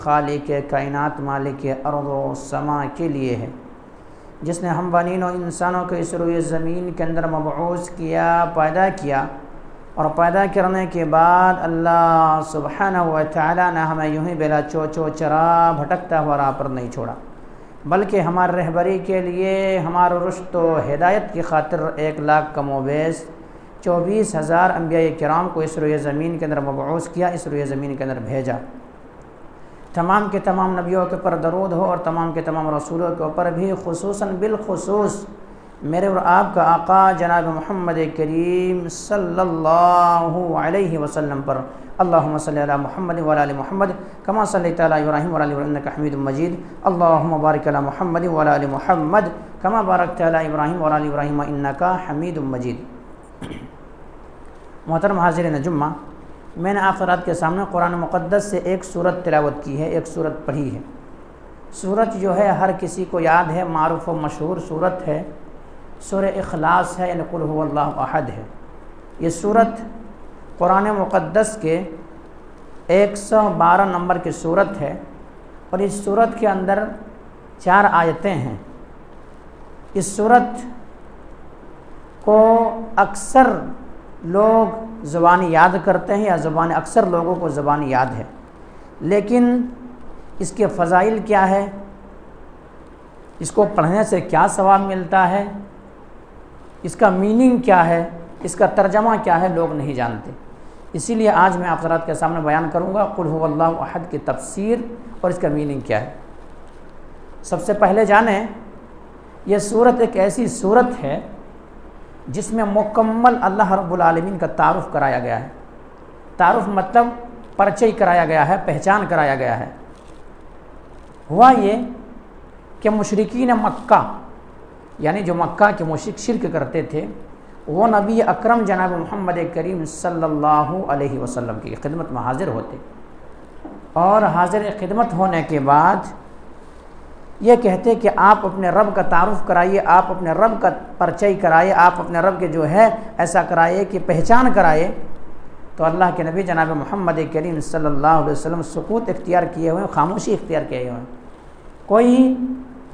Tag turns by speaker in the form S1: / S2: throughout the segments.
S1: خالق کائنات مالک ارض و سما کے لیے ہے، جس نے ہم بنین و انسانوں کو اس روئے زمین کے اندر مبعوث کیا، پیدا کیا، اور پیدا کرنے کے بعد اللہ سبحانہ و تعالیٰ نے ہمیں یوں ہی بلا چوچو چرا بھٹکتا ہوا راہ پر نہیں چھوڑا، بلکہ ہماری رہبری کے لیے، ہمارے رشد و ہدایت کی خاطر 1 لاکھ کم و بیش 24,000 انبیاء کرام کو اس روئے زمین کے اندر مبعوث کیا، اس روئے زمین کے اندر بھیجا۔ تمام کے تمام نبیوں کے اوپر درود ہو، اور تمام کے تمام رسولوں کے اوپر بھی خصوصاً بالخصوص میرے اور آپ کا آقا جناب محمد کریم صلی اللہ علیہ وسلم پر۔ اللہم صلی علی محمد وعلی آل محمد کما صلیت علی ابراہیم وعلی آل ابراہیم انک حمید مجید۔ اللہم بارک علی محمد وعلی آل محمد کما بارکت علی ابراہیم وعلی آل ابراہیم انک حمید مجید۔ محترم حاضرین جمعہ، میں نے آپ حضرات کے سامنے قرآن مقدس سے ایک سورت تلاوت کی ہے، ایک سورت پڑھی ہے۔ سورت جو ہے ہر کسی کو یاد ہے، معروف و مشہور سورت ہے، سورہ اخلاص ہے، یعنی قل هو اللہ احد ہے۔ یہ سورت قرآن مقدس کے 112 نمبر کی سورت ہے، اور اس سورت کے اندر 4 آیتیں ہیں۔ اس سورت کو اکثر لوگ زبانی یاد کرتے ہیں، یا اکثر لوگوں کو زبانی یاد ہے، لیکن اس کے فضائل کیا ہے، اس کو پڑھنے سے کیا ثواب ملتا ہے، اس کا میننگ کیا ہے، اس کا ترجمہ کیا ہے، لوگ نہیں جانتے۔ اسی لیے آج میں آپ حضرات کے سامنے بیان کروں گا قل هو اللہ احد کی تفسیر اور اس کا میننگ کیا ہے۔ سب سے پہلے جانیں، یہ سورت ایک ایسی سورت ہے جس میں مکمل اللہ رب العالمین کا تعارف کرایا گیا ہے۔ تعارف مطلب پرچہ کرایا گیا ہے، پہچان کرایا گیا ہے۔ ہوا یہ کہ مشرکین مکہ، یعنی جو مکہ کے مشرک شرک کرتے تھے، وہ نبی اکرم جناب محمد کریم صلی اللہ علیہ وسلم کی خدمت میں حاضر ہوتے، اور حاضر خدمت ہونے کے بعد یہ کہتے کہ آپ اپنے رب کا تعارف کرائیے، آپ اپنے رب کا پرچہ کرائیے، آپ اپنے رب کے جو ہے ایسا کرائیے کہ پہچان کرائیے۔ تو اللہ کے نبی جناب محمد کریم صلی اللہ علیہ وسلم سکوت اختیار کیے ہوئے ہیں، خاموشی اختیار کیے ہوئے ہیں، کوئی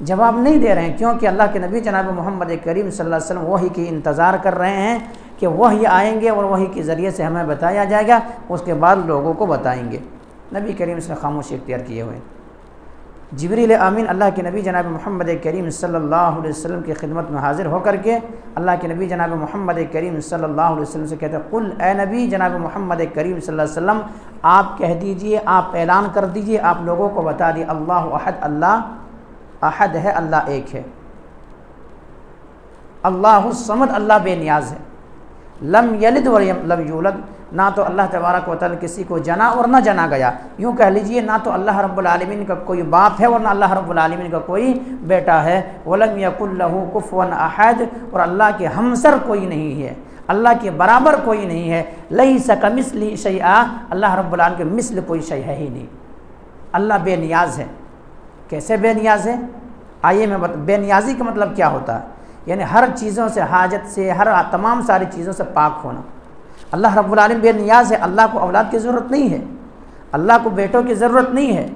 S1: جواب نہیں دے رہے ہیں، کیونکہ اللہ کے نبی جناب محمد کریم صلی اللہ علیہ وسلم وحی کی انتظار کر رہے ہیں کہ وحی آئیں گے اور وحی کے ذریعے سے ہمیں بتایا جائے گا، اس کے بعد لوگوں کو بتائیں گے۔ نبی کریم سے خاموشی اختیار کیے ہوئے ہیں۔ جبریل امین اللہ کے نبی جناب محمد کریم صلی اللہ علیہ وسلم کی خدمت میں حاضر ہو کر کے اللہ کے نبی جناب محمد کریم صلی اللہ علیہ وسلم سے کہتے ہیں، قل اے نبی جناب محمد کریم صلی اللہ علیہ وسلم، آپ کہہ دیجئے، آپ اعلان کر دیجئے، آپ لوگوں کو بتا دیے، اللہ احد، اللہ احد ہے، اللہ ایک ہے، اللہ الصمد، اللہ بے نیاز ہے، لم یلد ولم یولد، نہ تو اللہ تبارک و تعالی کسی کو جنا اور نہ جنا گیا، یوں کہہ لیجئے نہ تو اللہ رب العالمین کا کوئی باپ ہے اور نہ اللہ رب العالمین کا کوئی بیٹا ہے، ولم یکن لہ کفوا احد، اور اللہ کے ہمسر کوئی نہیں ہے، اللہ کے برابر کوئی نہیں ہے، لیس کمثلہ شیء، اللہ رب العالمین کے مثل کوئی شے ہے ہی نہیں، اللہ بے نیاز ہے۔ کیسے بے نیاز ہے؟ آئیے میں بے نیازی کا مطلب کیا ہوتا ہے؟ یعنی ہر چیزوں سے، حاجت سے، تمام ساری چیزوں سے پاک ہونا۔ اللہ رب العالمین بے نیاز ہے، اللہ کو اولاد کی ضرورت نہیں ہے، اللہ کو بیٹوں کی ضرورت نہیں ہے۔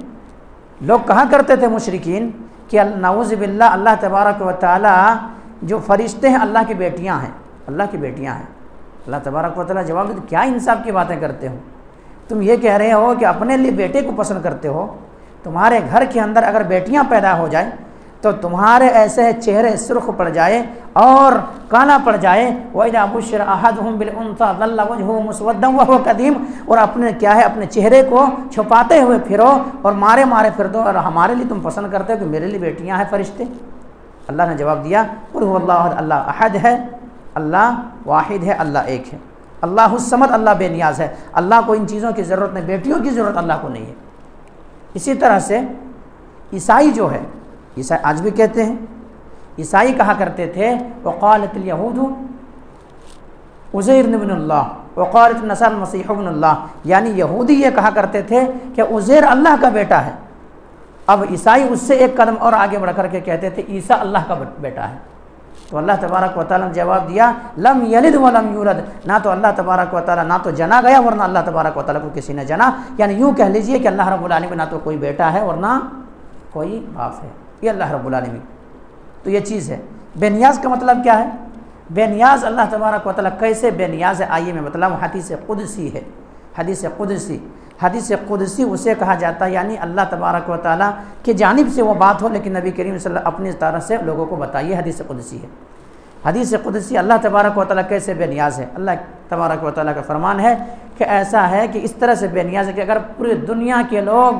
S1: لوگ کہا کرتے تھے مشرکین کہ نعوذ باللہ اللہ تبارک و تعالی جو فرشتے ہیں اللہ کی بیٹیاں ہیں، اللہ کی بیٹیاں ہیں۔ اللہ تبارک و تعالی جواب دیتے، کیا انصاف کی باتیں کرتے ہو؟ تم یہ کہہ رہے ہو کہ اپنے لیے بیٹے کو پسند کرتے ہو، تمہارے گھر کے اندر اگر بیٹیاں پیدا ہو جائیں تو تمہارے ایسے چہرے سرخ پڑ جائے اور کالا پڑ جائے، وَإِذَا بُشِّرَ أَحَدُهُم بِالْأُنثَىٰ ظَلَّ وَجْهُهُ مُسْوَدًّا وَهُوَ كَظِيمٌ، اور اپنے کیا ہے، اپنے چہرے کو چھپاتے ہوئے پھرو اور مارے پھر دو، اور ہمارے لیے تم پسند کرتے ہو کہ میرے لیے بیٹیاں ہیں فرشتے۔ اللہ نے جواب دیا، قُلْ هُوَ اللَّهُ أَحَدٌ، اللہ احد ہے، اللہ واحد ہے، اللہ ایک ہے، اللہ الصمد، اللہ بے نیاز ہے، اللہ کو ان چیزوں کی ضرورت نہیں، بیٹیوں کی ضرورت اللہ کو نہیں ہے۔ اسی طرح سے عیسائی جو ہے، عیسائی آج بھی کہتے ہیں، عیسائی کہا کرتے تھے وقالت الیہود عزیر ابن اللہ وقالت النصارى المسیح ابن اللہ، یعنی یہودی یہ کہا کرتے تھے کہ عزیر اللہ کا بیٹا ہے۔ اب عیسائی اس سے ایک قدم اور آگے بڑھ کر کے کہتے تھے عیسیٰ اللہ کا بیٹا ہے۔ تو اللہ تبارک و تعالیٰ نے جواب دیا لم یلد ولم یولد، نہ تو اللہ تبارک و تعالیٰ نہ تو جنا گیا ورنہ اللہ تبارک و تعالیٰ کو کسی نے جنا، یعنی یوں کہہ لیجئے کہ اللہ رب العالمین نہ تو کوئی بیٹا ہے اور نہ کوئی باپ ہے، یہ اللہ رب العالمین۔ تو یہ چیز ہے۔ بے نیاز کا مطلب کیا ہے؟ بے نیاز اللہ تبارک و تعالیٰ کیسے بے نیاز ہے؟ آئیے میں بتلاؤں۔ حدیث قدسی ہے، حدیث قدسی، حدیث قدسی اسے کہا جاتا ہے یعنی اللہ تبارک و تعالیٰ کی جانب سے وہ بات ہو لیکن نبی کریم صلی اللہ علیہ وسلم اپنی طرف سے لوگوں کو بتائیے، حدیث قدسی ہے۔ حدیث قدسی اللہ تبارک و تعالیٰ کیسے بے نیاز ہے؟ اللہ تبارک و تعالیٰ کا فرمان ہے کہ ایسا ہے کہ اس طرح سے بے نیاز ہے کہ اگر پوری دنیا کے لوگ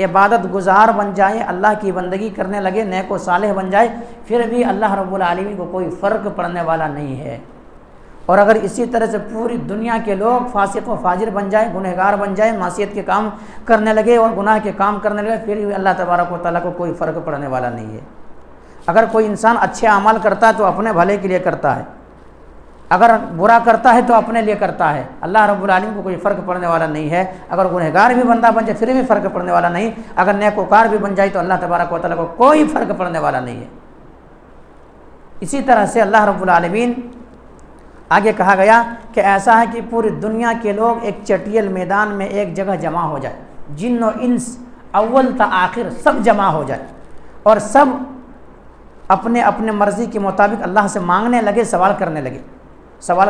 S1: عبادت گزار بن جائیں، اللہ کی بندگی کرنے لگے، نیک و صالح بن جائے، پھر بھی اللہ رب العالمین کو کوئی فرق پڑنے والا نہیں ہے۔ اور اگر اسی طرح سے پوری دنیا کے لوگ فاسق و فاجر بن جائیں، گنہگار بن جائیں، معصیت کے کام کرنے لگے اور گناہ کے کام کرنے لگے، پھر بھی اللہ تبارک و تعالیٰ کو کوئی فرق پڑنے والا نہیں ہے۔ اگر کوئی انسان اچھے اعمال کرتا ہے تو اپنے بھلے کے لیے کرتا ہے، اگر برا کرتا ہے تو اپنے لیے کرتا ہے، اللہ رب العالمین کو کوئی فرق پڑنے والا نہیں ہے۔ اگر گنہگار بھی بندہ بن جائے پھر بھی فرق پڑنے والا نہیں، اگر نیکوکار بھی بن جائے تو اللہ تبارک و تعالیٰ کو کوئی فرق پڑنے والا نہیں ہے۔ اسی طرح سے اللہ رب العالمین آگے کہا گیا کہ ایسا ہے کہ پوری دنیا کے لوگ ایک چٹیل میدان میں ایک جگہ جمع ہو جائے، جن و انس اول تا آخر سب جمع ہو جائے اور سب اپنے اپنے مرضی کے مطابق اللہ سے مانگنے لگے، سوال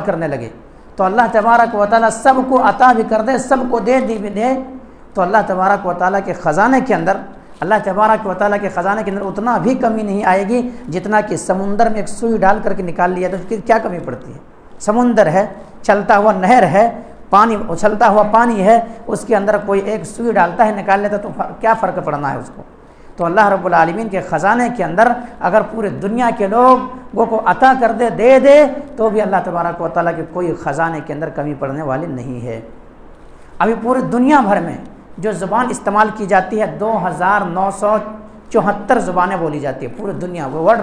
S1: کرنے لگے تو اللہ تبارک و تعالیٰ سب کو عطا بھی کر دے، سب کو دے تو اللہ تبارک و تعالیٰ کے خزانے کے اندر، اللہ تبارک و تعالیٰ کے خزانے کے اندر اتنا بھی کمی نہیں آئے گی جتنا کہ سمندر میں ایک سوئی ڈال کر کے نکال لیا تو کیا کمی پڑتی ہے؟ سمندر ہے، چلتا ہوا نہر ہے، پانی اچھلتا ہوا پانی ہے، اس کے اندر کوئی ایک سوئی ڈالتا ہے نکال لیتا تو کیا فرق پڑنا ہے اس کو؟ تو اللہ رب العالمین کے خزانے کے اندر اگر پورے دنیا کے لوگوں کو عطا کر دے تو بھی اللہ تبارک و تعالیٰ کے کوئی خزانے کے اندر کمی پڑنے والی نہیں ہے۔ ابھی پوری دنیا بھر میں جو زبان استعمال کی جاتی ہے 2974 زبانیں بولی جاتی ہے، پوری دنیا ورلڈ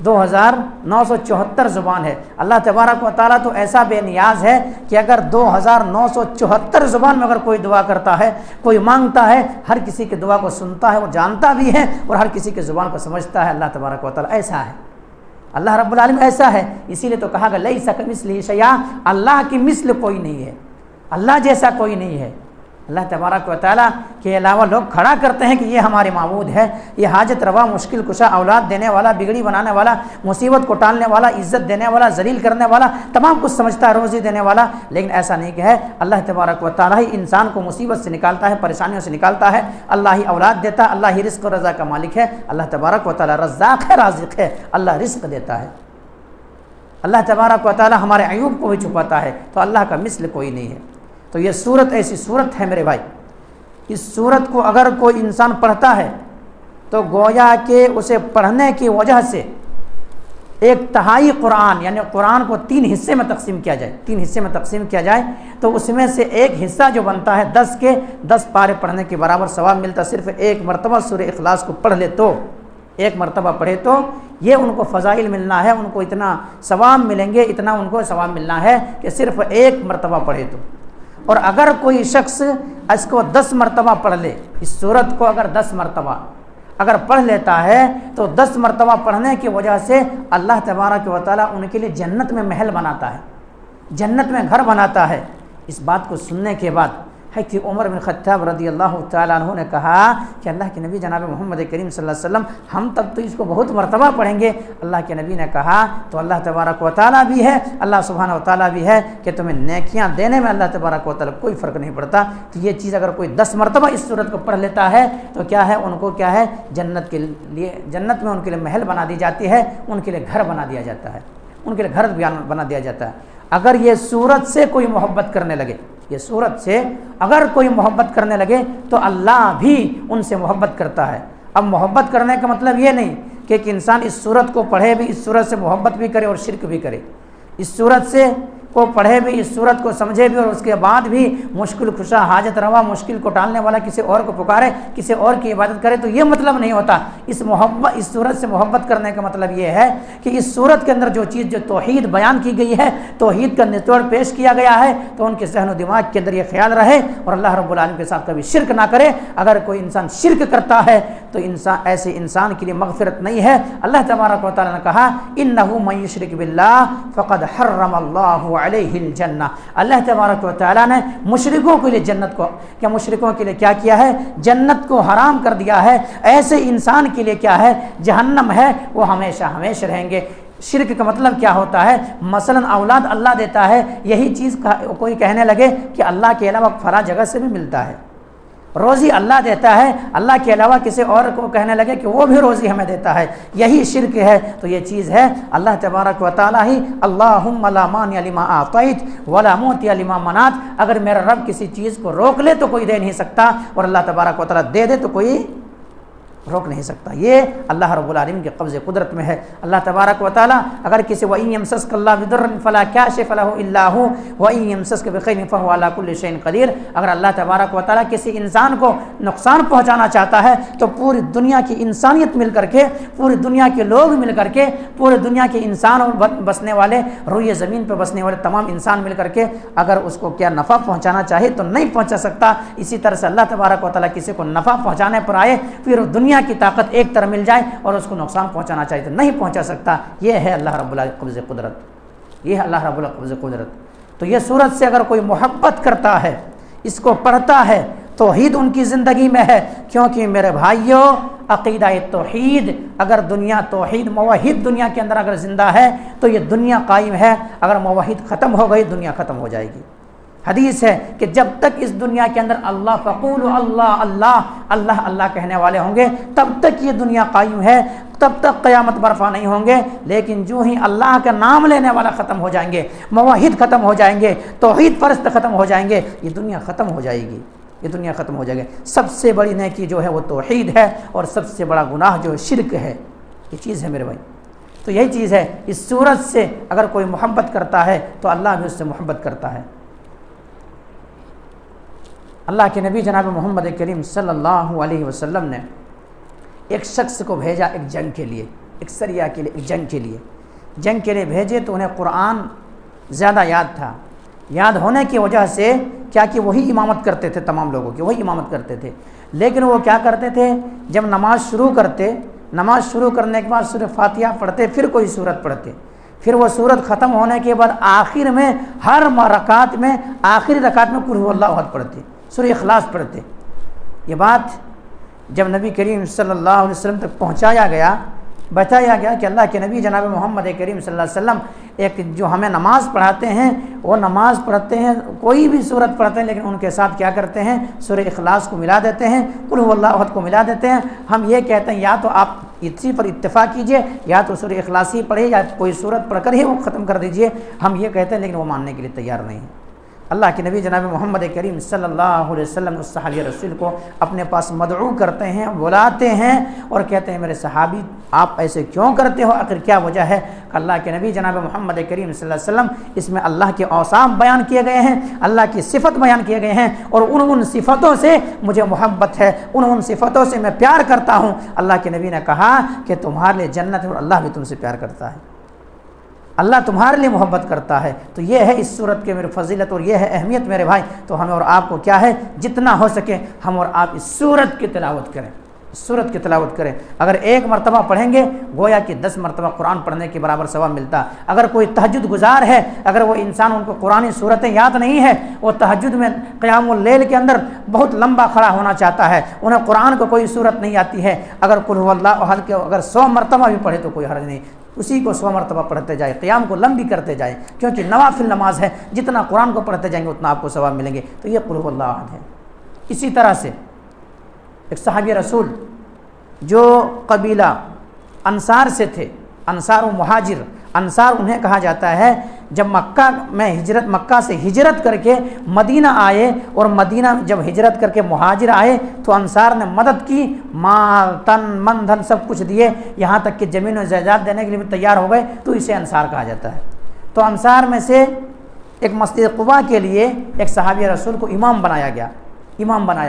S1: 2974 زبان ہے۔ اللہ تبارک و تعالیٰ تو ایسا بے نیاز ہے کہ اگر 2974 زبان میں اگر کوئی دعا کرتا ہے، کوئی مانگتا ہے، ہر کسی کی دعا کو سنتا ہے، وہ جانتا بھی ہے اور ہر کسی کی زبان کو سمجھتا ہے۔ اللہ تبارک و تعالیٰ ایسا ہے، اللہ رب العالمین ایسا ہے، اسی لیے تو کہا کہ لیس کمثلہ شیء، اللہ کی مثل کوئی نہیں ہے، اللہ جیسا کوئی نہیں ہے۔ اللہ تبارک و تعالیٰ کے علاوہ لوگ کھڑا کرتے ہیں کہ یہ ہمارے معبود ہے، یہ حاجت روا، مشکل کشا، اولاد دینے والا، بگڑی بنانے والا، مصیبت کو ٹالنے والا، عزت دینے والا، ذلیل کرنے والا، تمام کچھ سمجھتا ہے، روزی دینے والا، لیکن ایسا نہیں کہ ہے۔ اللہ تبارک و تعالیٰ ہی انسان کو مصیبت سے نکالتا ہے، پریشانیوں سے نکالتا ہے، اللہ ہی اولاد دیتا ہے، اللہ ہی رزق و رضا کا مالک ہے۔ اللہ تبارک و تعالیٰ رزاق ہے، رازق ہے، اللہ رزق دیتا ہے۔ اللہ تبارک و تعالیٰ ہمارے عیوب کو بھی چھپاتا ہے، تو اللہ کا مثل کوئی نہیں ہے۔ تو یہ صورت ایسی صورت ہے میرے بھائی، اس صورت کو اگر کوئی انسان پڑھتا ہے تو گویا کہ اسے پڑھنے کی وجہ سے 1/3 قرآن، یعنی قرآن کو 3 حصے میں تقسیم کیا جائے، 3 حصے میں تقسیم کیا جائے تو اس میں سے ایک حصہ جو بنتا ہے 10 کے 10 پارے پڑھنے کے برابر ثواب ملتا۔ صرف ایک مرتبہ سورہ اخلاص کو پڑھ لے تو، ایک مرتبہ پڑھے تو یہ ان کو فضائل ملنا ہے، ان کو اتنا ثواب ملیں گے، اتنا ان کو ثواب ملنا ہے کہ صرف ایک مرتبہ پڑھے تو۔ اور اگر کوئی شخص اس کو 10 مرتبہ پڑھ لے، اس سورت کو اگر 10 مرتبہ اگر پڑھ لیتا ہے تو 10 مرتبہ پڑھنے کی وجہ سے اللہ تبارک و تعالیٰ ان کے لیے جنت میں محل بناتا ہے، جنت میں گھر بناتا ہے۔ اس بات کو سننے کے بعد حضرت عمر بن خطاب رضی اللہ تعالیٰ عنہ نے کہا کہ اللہ کے نبی جناب محمد کریم صلی اللہ علیہ وسلم ہم تب تو اس کو بہت مرتبہ پڑھیں گے۔ اللہ کے نبی نے کہا تو اللہ تبارک و تعالیٰ بھی ہے، اللہ سبحانہ و تعالیٰ بھی ہے کہ تمہیں نیکیاں دینے میں اللہ تبارک و تعالیٰ کوئی فرق نہیں پڑتا۔ تو یہ چیز اگر کوئی 10 مرتبہ اس صورت کو پڑھ لیتا ہے تو کیا ہے، ان کو کیا ہے، جنت کے لیے، جنت میں ان کے لیے محل بنا دی جاتی ہے، ان کے لیے گھر بنا دیا جاتا ہے، ان کے لیے گھر بنا دیا جاتا ہے۔ اگر یہ سورت سے کوئی محبت کرنے لگے، یہ سورت سے اگر کوئی محبت کرنے لگے تو اللہ بھی ان سے محبت کرتا ہے۔ اب محبت کرنے کا مطلب یہ نہیں کہ ایک انسان اس سورت کو پڑھے بھی، اس سورت سے محبت بھی کرے اور شرک بھی کرے، اس سورت سے کو پڑھے بھی، اس سورت کو سمجھے بھی اور اس کے بعد بھی مشکل کشا، حاجت روا، مشکل کو ٹالنے والا کسی اور کو پکارے، کسی اور کی عبادت کرے، تو یہ مطلب نہیں ہوتا۔ اس سورت سے محبت کرنے کا مطلب یہ ہے کہ اس سورت کے اندر جو چیز، جو توحید بیان کی گئی ہے، توحید کا نچوڑ پیش کیا گیا ہے، تو ان کے ذہن و دماغ کے اندر یہ خیال رہے اور اللہ رب العالمین کے ساتھ کبھی شرک نہ کرے۔ اگر کوئی انسان شرک کرتا ہے تو ایسے انسان کے لیے مغفرت نہیں ہے۔ اللہ تبارک و تعالیٰ نے کہا انہ من یشرک باللہ فقد حرم اللہ علیہ الجنہ، اللہ تبارک و تعالیٰ نے مشرکوں کے لیے جنت کو مشرکوں کے لیے کیا کیا ہے؟ جنت کو حرام کر دیا ہے۔ ایسے انسان کے لیے کیا ہے؟ جہنم ہے، وہ ہمیشہ ہمیشہ رہیں گے۔ شرک کا مطلب کیا ہوتا ہے؟ مثلا اولاد اللہ دیتا ہے، یہی چیز کوئی کہنے لگے کہ اللہ کے علاوہ فلاں جگہ سے بھی ملتا ہے۔ روزی اللہ دیتا ہے، اللہ کے علاوہ کسی اور کو کہنے لگے کہ وہ بھی روزی ہمیں دیتا ہے، یہی شرک ہے۔ تو یہ چیز ہے اللہ تبارک و تعالیٰ ہی اللہم لا مانع لما اعطیت ولا معطی لما منعت، اگر میرا رب کسی چیز کو روک لے تو کوئی دے نہیں سکتا، اور اللہ تبارک و تعالیٰ دے تو کوئی روک نہیں سکتا۔ یہ اللہ رب العالمین کے قبض قدرت میں ہے۔ اللہ تبارک و تعالیٰ اگر کسی وَإِن يَمْسَسْكَ اللَّهُ بِضُرٍّ فَلَا كَاشِفَ لَهُ إِلَّا هُوَ وَإِن يَمْسَسْكَ بِخَيْرٍ فَهُوَ عَلَى كُلِّ شَيْءٍ قَدِيرٌ، اگر اللہ تبارک و تعالیٰ کسی انسان کو نقصان پہنچانا چاہتا ہے تو پوری دنیا کی انسانیت مل کر کے، پوری دنیا کے لوگ مل کر کے، پوری دنیا کے انسان اور بسنے والے، روئے زمین پہ بسنے والے تمام انسان مل کر کے اگر اس کو کیا نفع پہنچانا چاہے تو نہیں پہنچا سکتا۔ اسی طرح سے اللہ تبارک و تعالیٰ کسی کو نفع پہنچانے پر آئے، پھر دنیا کی طاقت ایک طرح مل جائے اور اس کو نقصان پہنچانا چاہیے تو نہیں پہنچا سکتا۔ یہ ہے اللہ رب العالمین قبض قدرت، یہ ہے اللہ رب العالمین قبض قدرت۔ تو یہ سورت سے اگر کوئی محبت کرتا ہے، اس کو پڑھتا ہے، توحید ان کی زندگی میں ہے، کیونکہ میرے بھائیوں عقیدہ توحید، اگر دنیا توحید موحد دنیا کے اندر اگر زندہ ہے تو یہ دنیا قائم ہے، اگر موحد ختم ہو گئی دنیا ختم ہو جائے گی۔ حدیث ہے کہ جب تک اس دنیا کے اندر اللہ فقول اللہ اللہ اللہ اللہ کہنے والے ہوں گے تب تک یہ دنیا قائم ہے، تب تک قیامت برپا نہیں ہوں گے۔ لیکن جو ہی اللہ کا نام لینے والا ختم ہو جائیں گے، موحد ختم ہو جائیں گے، توحید پرست ختم ہو جائیں گے، یہ دنیا ختم ہو جائے گی، یہ دنیا ختم ہو جائے گی۔ سب سے بڑی نیکی جو ہے وہ توحید ہے، اور سب سے بڑا گناہ جو شرک ہے۔ یہ چیز ہے میرے بھائی، تو یہی چیز ہے۔ اس صورت سے اگر کوئی محبت کرتا ہے تو اللہ بھی اس سے محبت کرتا ہے۔ اللہ کے نبی جناب محمد کریم صلی اللہ علیہ وسلم نے ایک شخص کو بھیجا ایک جنگ کے لیے، ایک سریہ کے لیے، ایک جنگ کے لیے بھیجے، تو انہیں قرآن زیادہ یاد تھا۔ یاد ہونے کی وجہ سے کیا کہ وہی امامت کرتے تھے، تمام لوگوں کی وہی امامت کرتے تھے۔ لیکن وہ کیا کرتے تھے، جب نماز شروع کرنے کے بعد سورہ فاتحہ پڑھتے، پھر کوئی سورت پڑھتے، پھر وہ سورت ختم ہونے کے بعد آخر میں ہر رکعت میں آخری رکعت میں قل هو اللہ احد پڑھتے، سورہ اخلاص پڑھتے۔ یہ بات جب نبی کریم صلی اللہ علیہ وسلم تک پہنچایا گیا، بتایا گیا کہ اللہ کے نبی جناب محمد کریم صلی اللہ علیہ وسلم ایک جو ہمیں نماز پڑھاتے ہیں، وہ نماز پڑھتے ہیں، کوئی بھی سورت پڑھتے ہیں، لیکن ان کے ساتھ کیا کرتے ہیں، سورہ اخلاص کو ملا دیتے ہیں، قل هو اللہ احد کو ملا دیتے ہیں۔ ہم یہ کہتے ہیں یا تو آپ اسی پر اتفاق کیجئے، یا تو سورہ اخلاص ہی پڑھیے، یا کوئی سورت پڑھ کر ہی وہ ختم کر دیجئے، ہم یہ کہتے ہیں، لیکن وہ ماننے کے لیے تیار نہیں ہیں۔ اللہ کے نبی جناب محمد کریم صلی اللہ علیہ وسلم اس صحابی رسول کو اپنے پاس مدعو کرتے ہیں، بلاتے ہیں اور کہتے ہیں میرے صحابی آپ ایسے کیوں کرتے ہو، آخر کیا وجہ ہے؟ کہ اللہ کے نبی جناب محمد کریم صلی اللہ علیہ وسلم اس میں اللہ کے اوصاف بیان کیے گئے ہیں، اللہ کی صفت بیان کیے گئے ہیں، اور ان صفتوں سے مجھے محبت ہے، ان صفتوں سے میں پیار کرتا ہوں۔ اللہ کے نبی نے کہا کہ تمہارے لیے جنت ہے اور اللہ بھی تم سے پیار کرتا ہے، اللہ تمہارے لیے محبت کرتا ہے۔ تو یہ ہے اس صورت کے میرے فضیلت اور یہ ہے اہمیت میرے بھائی۔ تو ہمیں اور آپ کو کیا ہے، جتنا ہو سکے ہم اور آپ اس صورت کی تلاوت کریں، سورت کی تلاوت کریں۔ اگر ایک مرتبہ پڑھیں گے گویا کہ 10 مرتبہ قرآن پڑھنے کے برابر ثواب ملتا۔ اگر کوئی تہجد گزار ہے، اگر وہ انسان ان کو قرآنی صورتیں یاد نہیں ہے، وہ تہجد میں قیام اللیل کے اندر بہت لمبا کھڑا ہونا چاہتا ہے، انہیں قرآن کو کوئی صورت نہیں آتی ہے، اگر قل هو اللہ احد کے اگر 100 مرتبہ بھی پڑھے تو کوئی حرج نہیں، اسی کو 100 مرتبہ پڑھتے جائے، قیام کو لمبی کرتے جائیں، کیونکہ نوافل نماز ہے، جتنا قرآن کو پڑھتے جائیں گے اتنا آپ کو ثواب ملیں گے۔ تو یہ قل هو اللہ احد ہے۔ اسی طرح سے ایک صحابی رسول جو قبیلہ انصار سے تھے، انصار و مہاجر، انصار انہیں کہا جاتا ہے، جب مکہ سے ہجرت کر کے مدینہ آئے، اور مدینہ جب ہجرت کر کے مہاجر آئے تو انصار نے مدد کی، مال تن من دھن سب کچھ دیے، یہاں تک کہ زمین و جائیداد دینے کے لیے بھی تیار ہو گئے، تو اسے انصار کہا جاتا ہے۔ تو انصار میں سے ایک مسجد قباء کے لیے ایک صحابی رسول کو امام بنایا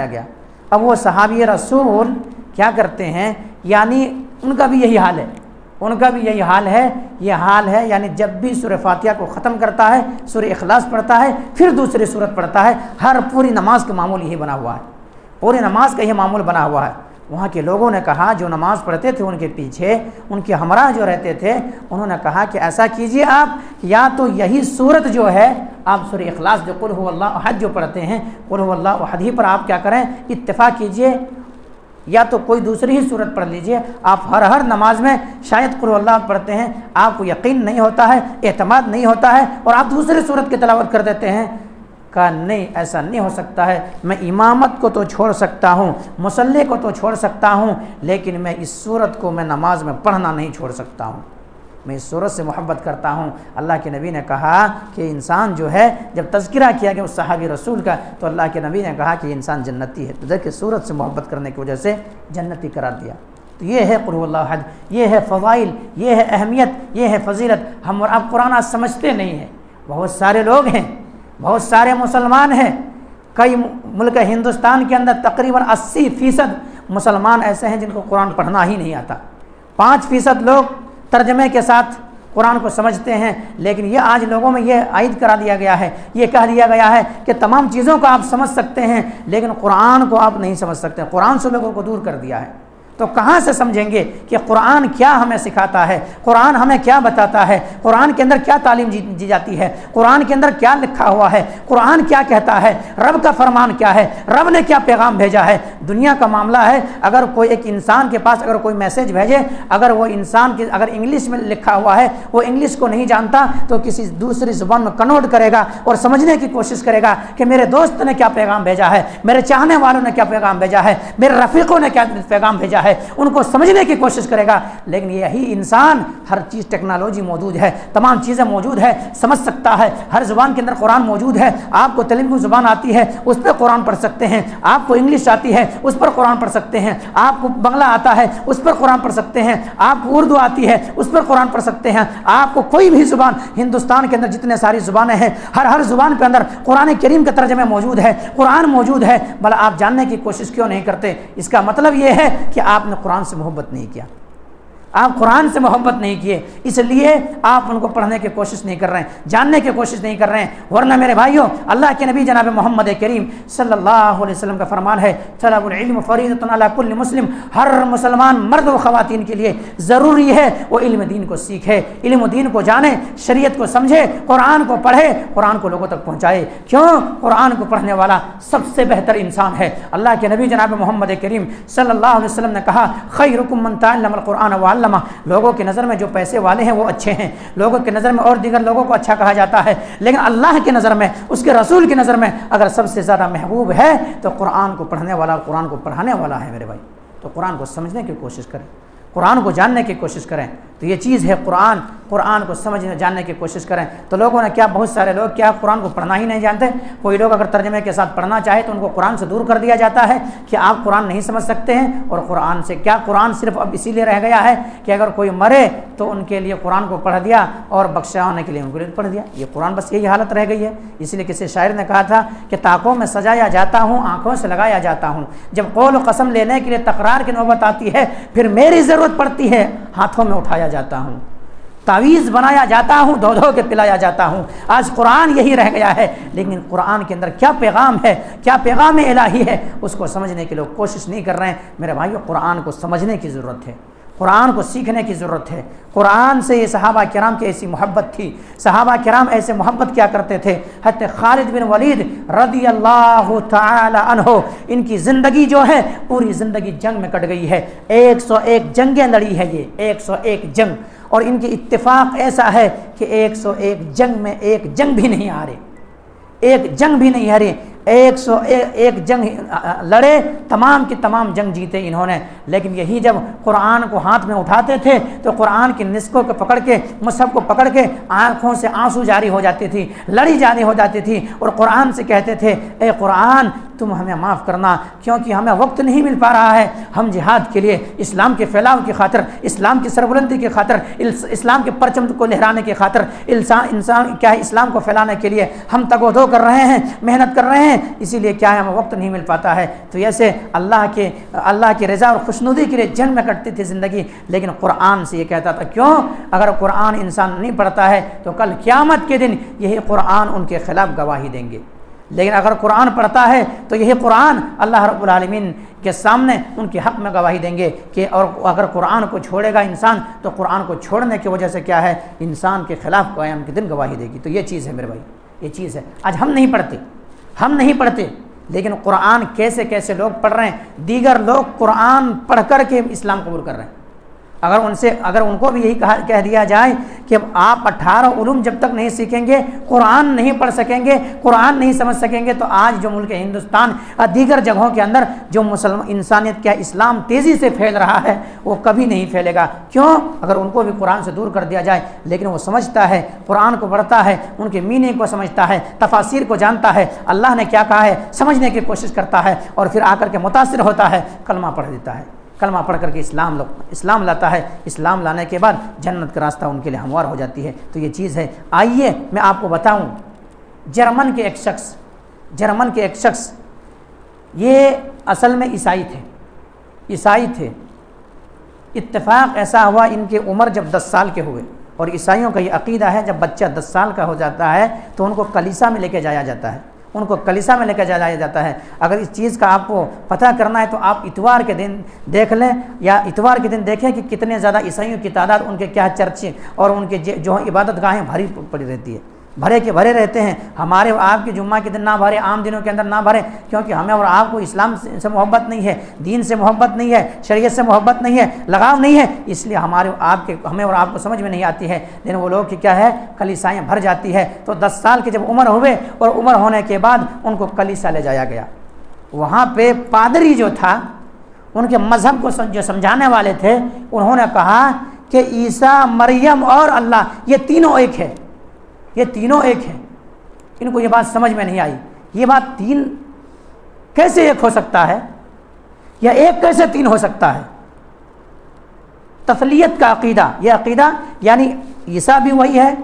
S1: گیا۔ اب وہ صحابی رسول کیا کرتے ہیں، یعنی ان کا بھی یہی حال ہے، یہ حال ہے یعنی جب بھی سورہ فاتحہ کو ختم کرتا ہے، سورہ اخلاص پڑھتا ہے، پھر دوسری سورت پڑھتا ہے۔ ہر پوری نماز کا معمول یہی بنا ہوا ہے، پوری نماز کا یہ معمول بنا ہوا ہے۔ وہاں کے لوگوں نے کہا جو نماز پڑھتے تھے ان کے پیچھے، ان کے ہمراہ جو رہتے تھے، انہوں نے کہا کہ ایسا کیجئے آپ، یا تو یہی صورت جو ہے آپ سورہ اخلاص جو قل هو اللہ احد جو پڑھتے ہیں، قل هو اللہ احد ہی پر آپ کیا کریں، اتفاق کیجئے، یا تو کوئی دوسری ہی صورت پڑھ لیجئے۔ آپ ہر نماز میں شاید قل هو اللہ پڑھتے ہیں، آپ کو یقین نہیں ہوتا ہے، اعتماد نہیں ہوتا ہے، اور آپ دوسری صورت کی تلاوت کر دیتے ہیں۔ کہا نہیں، ایسا نہیں ہو سکتا ہے، میں امامت کو تو چھوڑ سکتا ہوں، مصلی کو تو چھوڑ سکتا ہوں، لیکن میں اس صورت کو میں نماز میں پڑھنا نہیں چھوڑ سکتا ہوں، میں اس صورت سے محبت کرتا ہوں۔ اللہ کے نبی نے کہا کہ انسان جو ہے، جب تذکرہ کیا گیا اس صحابی رسول کا، تو اللہ کے نبی نے کہا کہ یہ انسان جنتی ہے، تو دیکھیں صورت سے محبت کرنے کی وجہ سے جنتی قرار دیا۔ تو یہ ہے قل هو اللہ احد، یہ ہے فضائل، یہ ہے اہمیت، یہ ہے فضیلت۔ ہم اور آپ قرآن آج سمجھتے نہیں ہیں، بہت سارے لوگ ہیں، بہت سارے مسلمان ہیں، کئی ملک ہندوستان کے اندر تقریباً 80% مسلمان ایسے ہیں جن کو قرآن پڑھنا ہی نہیں آتا، 5% لوگ ترجمے کے ساتھ قرآن کو سمجھتے ہیں، لیکن یہ آج لوگوں میں یہ عائد کرا دیا گیا ہے، یہ کہہ دیا گیا ہے کہ تمام چیزوں کو آپ سمجھ سکتے ہیں لیکن قرآن کو آپ نہیں سمجھ سکتے، قرآن سے لوگوں کو دور کر دیا ہے۔ تو کہاں سے سمجھیں گے کہ قرآن کیا ہمیں سکھاتا ہے، قرآن ہمیں کیا بتاتا ہے، قرآن کے اندر کیا تعلیم دی جاتی ہے، قرآن کے اندر کیا لکھا ہوا ہے، قرآن کیا کہتا ہے، رب کا فرمان کیا ہے، رب نے کیا پیغام بھیجا ہے۔ دنیا کا معاملہ ہے، اگر کوئی ایک انسان کے پاس اگر کوئی میسیج بھیجے، اگر وہ انسان کی اگر انگلش میں لکھا ہوا ہے، وہ انگلش کو نہیں جانتا تو کسی دوسری زبان میں کنورٹ کرے گا اور سمجھنے کی کوشش کرے گا کہ میرے دوست نے کیا پیغام بھیجا ہے، میرے چاہنے والوں نے کیا پیغام بھیجا ہے، میرے رفیقوں نے کیا پیغام بھیجا ہے، ان کو سمجھنے کی کوشش کرے گا۔ لیکن یہی انسان، ہر چیز ٹیکنالوجی موجود ہے، تمام چیزیں موجود ہے، سمجھ سکتا ہے، ہر زبان کے اندر قرآن موجود ہے۔ آپ کو تیلگو زبان آتی ہے، اس پہ قرآن پڑھ سکتے ہیں، آپ کو انگلش آتی ہے، اس پر قرآن پڑھ سکتے ہیں، آپ کو بنگلہ آتا ہے، اس پر قرآن پڑھ سکتے ہیں، آپ کو اردو آتی ہے، اس پر قرآن پڑھ سکتے ہیں، آپ کو کوئی بھی زبان، ہندوستان کے اندر جتنے ساری زبانیں ہیں، ہر زبان کے اندر قرآن کریم کا ترجمہ موجود ہے، قرآن موجود ہے، بھلا آپ جاننے کی کوشش کیوں نہیں کرتے؟ اس کا مطلب یہ ہے کہ آپ نے قرآن سے محبت نہیں کیا، آپ قرآن سے محبت نہیں کیے، اس لیے آپ ان کو پڑھنے کی کوشش نہیں کر رہے ہیں، جاننے کی کوشش نہیں کر رہے ہیں۔ ورنہ میرے بھائیوں، اللہ کے نبی جناب محمد کریم صلی اللہ علیہ وسلم کا فرمان ہے، طلب العلم فریضۃ علی کل مسلم، ہر مسلمان مرد و خواتین کے لیے ضروری ہے وہ علم دین کو سیکھے، علم و دین کو جانے، شریعت کو سمجھے، قرآن کو پڑھے، قرآن کو لوگوں تک پہنچائے۔ کیوں؟ قرآن کو پڑھنے والا سب سے بہتر انسان ہے۔ اللہ کے نبی جناب محمد کریم صلی اللہ علیہ وسلم نے کہا، خیرکم من تعلم القرآن وعلمہ، لوگوں کی نظر میں جو پیسے والے ہیں وہ اچھے ہیں، لوگوں کی نظر میں اور دیگر لوگوں کو اچھا کہا جاتا ہے، لیکن اللہ کی نظر میں، اس کے رسول کی نظر میں اگر سب سے زیادہ محبوب ہے تو قرآن کو پڑھنے والا، قرآن کو پڑھانے والا ہے میرے بھائی۔ تو قرآن کو سمجھنے کی کوشش کریں، قرآن کو جاننے کی کوشش کریں۔ تو یہ چیز ہے قرآن کو سمجھنے جاننے کی کوشش کریں۔ تو لوگوں نے کیا، بہت سارے لوگ کیا قرآن کو پڑھنا ہی نہیں جانتے، کوئی لوگ اگر ترجمے کے ساتھ پڑھنا چاہے تو ان کو قرآن سے دور کر دیا جاتا ہے کہ آپ قرآن نہیں سمجھ سکتے ہیں، اور قرآن سے کیا، قرآن صرف اب اسی لیے رہ گیا ہے کہ اگر کوئی مرے تو ان کے لیے قرآن کو پڑھ دیا اور بخشا ہونے کے لیے ان کو پڑھ دیا، یہ قرآن بس یہی حالت رہ گئی ہے۔ اس لیے کسی شاعر نے کہا تھا کہ طاقوں میں سجایا جاتا ہوں، آنکھوں سے لگایا جاتا ہوں، جب قول و قسم لینے کے لیے تقرار کی نوبت آتی ہے پھر میری ضرورت پڑتی ہے، ہاتھوں میں اٹھایا جاتا ہوں، تعویذ بنایا جاتا ہوں، دھو دھو کے پلایا جاتا ہوں۔ آج قرآن یہی رہ گیا ہے، لیکن قرآن کے اندر کیا پیغام ہے، کیا پیغام الہی ہے، اس کو سمجھنے کے لوگ کوشش نہیں کر رہے ہیں۔ میرے بھائیو، قرآن کو سمجھنے کی ضرورت ہے، قرآن کو سیکھنے کی ضرورت ہے۔ قرآن سے یہ صحابہ کرام کی ایسی محبت تھی، صحابہ کرام ایسے محبت کیا کرتے تھے۔ حضرت خالد بن ولید رضی اللہ تعالی عنہ، ان کی زندگی جو ہے پوری زندگی جنگ میں کٹ گئی ہے، 101 جنگیں لڑی ہے، یہ 101 جنگ، اور ان کی اتفاق ایسا ہے کہ 101 جنگ میں ایک جنگ بھی نہیں ہارے، ایک جنگ بھی نہیں ہارے، 101 جنگ لڑے، تمام کی تمام جنگ جیتے انہوں نے۔ لیکن یہی جب قرآن کو ہاتھ میں اٹھاتے تھے تو قرآن کی نسخوں کو پکڑ کے، مصحف کو پکڑ کے آنکھوں سے آنسو جاری ہو جاتی تھی، لڑی جاری ہو جاتی تھی، اور قرآن سے کہتے تھے، اے قرآن تم ہمیں معاف کرنا، کیونکہ ہمیں وقت نہیں مل پا رہا ہے، ہم جہاد کے لیے، اسلام کے پھیلاؤ کی خاطر، اسلام کی سربلندی کی خاطر، اسلام کے پرچم کو لہرانے کی خاطر، انسان کیا ہے، اسلام کو پھیلانے کے لیے ہم تگ و دو کر رہے ہیں، محنت کر رہے ہیں، اسی لیے کیا ہے ہمیں وقت نہیں مل پاتا ہے۔ تو ایسے اللہ کی رضا اور خوشنودی کے لیے جنگ میں کٹتی تھی زندگی، لیکن قرآن سے یہ کہتا تھا، کیوں؟ اگر قرآن انسان نہیں پڑھتا ہے تو کل قیامت کے دن یہی قرآن ان کے خلاف گواہی دیں گے۔ لیکن اگر قرآن پڑھتا ہے تو یہی قرآن اللہ رب العالمین کے سامنے ان کے حق میں گواہی دیں گے کہ اور اگر قرآن کو چھوڑے گا انسان تو قرآن کو چھوڑنے کی وجہ سے کیا ہے، انسان کے خلاف قیامت کے دن گواہی دے گی۔ تو یہ چیز ہے میرے بھائی، یہ چیز ہے۔ آج ہم نہیں پڑھتے لیکن قرآن کیسے کیسے لوگ پڑھ رہے ہیں، دیگر لوگ قرآن پڑھ کر کے اسلام قبول کر رہے ہیں۔ اگر ان کو بھی یہی کہہ دیا جائے کہ آپ 18 علوم جب تک نہیں سیکھیں گے، قرآن نہیں پڑھ سکیں گے، قرآن نہیں سمجھ سکیں گے، تو آج جو ملک ہندوستان اور دیگر جگہوں کے اندر جو انسانیت کا اسلام تیزی سے پھیل رہا ہے وہ کبھی نہیں پھیلے گا۔ کیوں؟ اگر ان کو بھی قرآن سے دور کر دیا جائے، لیکن وہ سمجھتا ہے، قرآن کو پڑھتا ہے، ان کے میننگ کو سمجھتا ہے، تفاسیر کو جانتا ہے، اللہ نے کیا کہا ہے سمجھنے کی کوشش کرتا ہے، اور پھر آ کر کے متاثر ہوتا ہے، کلمہ پڑھ دیتا ہے، کلمہ پڑھ کر کے اسلام لاتا ہے۔ اسلام لانے کے بعد جنت کا راستہ ان کے لیے ہموار ہو جاتی ہے۔ تو یہ چیز ہے۔ آئیے میں آپ کو بتاؤں، جرمن کے ایک شخص یہ اصل میں عیسائی تھے۔ اتفاق ایسا ہوا ان کی عمر جب 10 سال کے ہوئے، اور عیسائیوں کا یہ عقیدہ ہے جب بچہ 10 سال کا ہو جاتا ہے تو ان کو کلیسا میں لے کے جایا جاتا ہے۔ اگر اس چیز کا آپ کو پتہ کرنا ہے تو آپ اتوار کے دن دیکھ لیں، یا اتوار کے دن دیکھیں کہ کتنے زیادہ عیسائیوں کی تعداد، ان کے کیا چرچ اور ان کے جو عبادت گاہیں بھری پڑی رہتی ہے، بھرے رہتے ہیں۔ ہمارے اور آپ کے جمعہ کے دن نہ بھرے، عام دنوں کے اندر نہ بھرے، کیونکہ ہمیں اور آپ کو اسلام سے محبت نہیں ہے، دین سے محبت نہیں ہے، شریعت سے محبت نہیں ہے، لگاؤ نہیں ہے، اس لیے ہمیں اور آپ کو سمجھ میں نہیں آتی ہے۔ لیکن وہ لوگ کی کیا ہے، کلیسائیں بھر جاتی ہے۔ تو 10 سال کی جب عمر ہوئے اور عمر ہونے کے بعد ان کو کلیسا لے جایا گیا۔ وہاں پہ پادری جو تھا، ان کے مذہب کو جو سمجھانے والے تھے، انہوں نے کہا کہ عیسیٰ، مریم اور اللہ یہ تینوں ایک ہے، ان کو یہ بات سمجھ میں نہیں آئی۔ یہ بات 3 کیسے ایک ہو سکتا ہے، یا ایک کیسے 3 ہو سکتا ہے؟ تثلیت کا عقیدہ، یہ عقیدہ یعنی عیسیٰ بھی وہی ہے،